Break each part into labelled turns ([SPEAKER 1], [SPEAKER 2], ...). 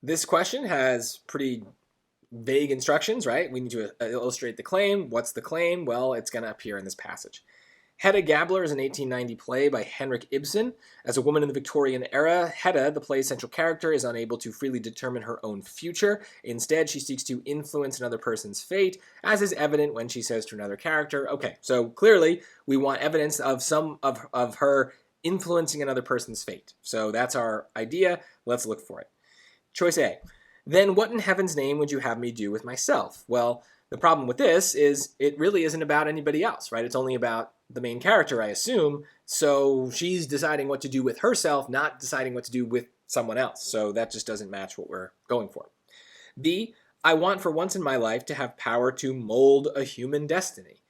[SPEAKER 1] This question has pretty vague instructions, right? We need to illustrate the claim. What's the claim? Well, it's going to appear in this passage. Hedda Gabler is an 1890 play by Henrik Ibsen. As a woman in the Victorian era, Hedda, the play's central character, is unable to freely determine her own future. Instead, she seeks to influence another person's fate, as is evident when she says to another character, okay, so clearly we want evidence of some of her influencing another person's fate. So that's our idea. Let's look for it. Choice A. Then what in heaven's name would you have me do with myself? Well, the problem with this is it really isn't about anybody else, right? It's only about the main character, I assume. So she's deciding what to do with herself, not deciding what to do with someone else. So that just doesn't match what we're going for. B, I want for once in my life to have power to mold a human destiny.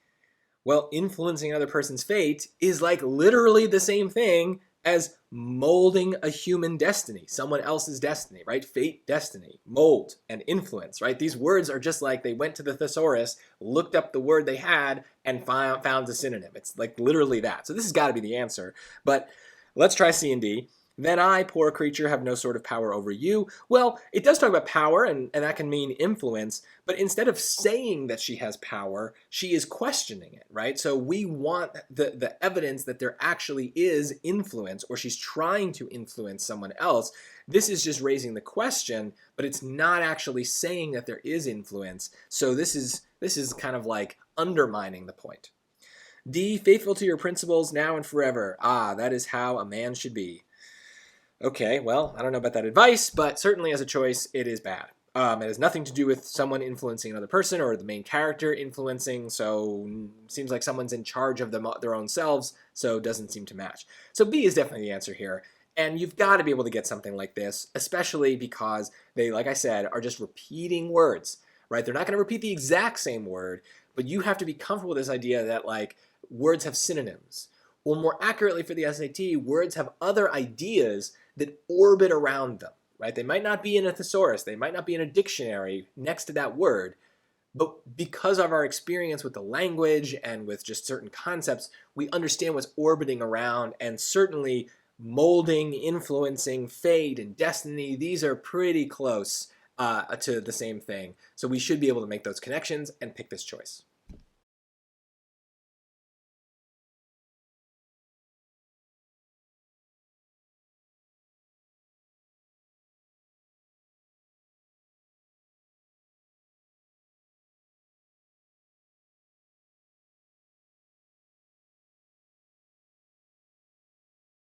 [SPEAKER 1] Well, influencing another person's fate is like literally the same thing as molding a human destiny, someone else's destiny, right? Fate, destiny, mold, and influence, right? These words are just like they went to the thesaurus, looked up the word they had, and found a synonym. It's like literally that. So this has got to be the answer. But let's try C and D. Then I, poor creature, have no sort of power over you. Well, it does talk about power, and that can mean influence, but instead of saying that she has power, she is questioning it, right? So we want the evidence that there actually is influence, or she's trying to influence someone else. This is just raising the question, but it's not actually saying that there is influence. So this is kind of like undermining the point. D, faithful to your principles now and forever. Ah, that is how a man should be. Okay, well, I don't know about that advice, but certainly as a choice, it is bad. It has nothing to do with someone influencing another person or the main character influencing, so it seems like someone's in charge of their own selves, so it doesn't seem to match. So B is definitely the answer here. And you've got to be able to get something like this, especially because they, like I said, are just repeating words, right? They're not going to repeat the exact same word, but you have to be comfortable with this idea that like words have synonyms. Or more accurately for the SAT, words have other ideas that orbit around them, right? They might not be in a thesaurus, they might not be in a dictionary next to that word, but because of our experience with the language and with just certain concepts, we understand what's orbiting around, and certainly molding, influencing, fate, and destiny, these are pretty close to the same thing. So we should be able to make those connections and pick this choice.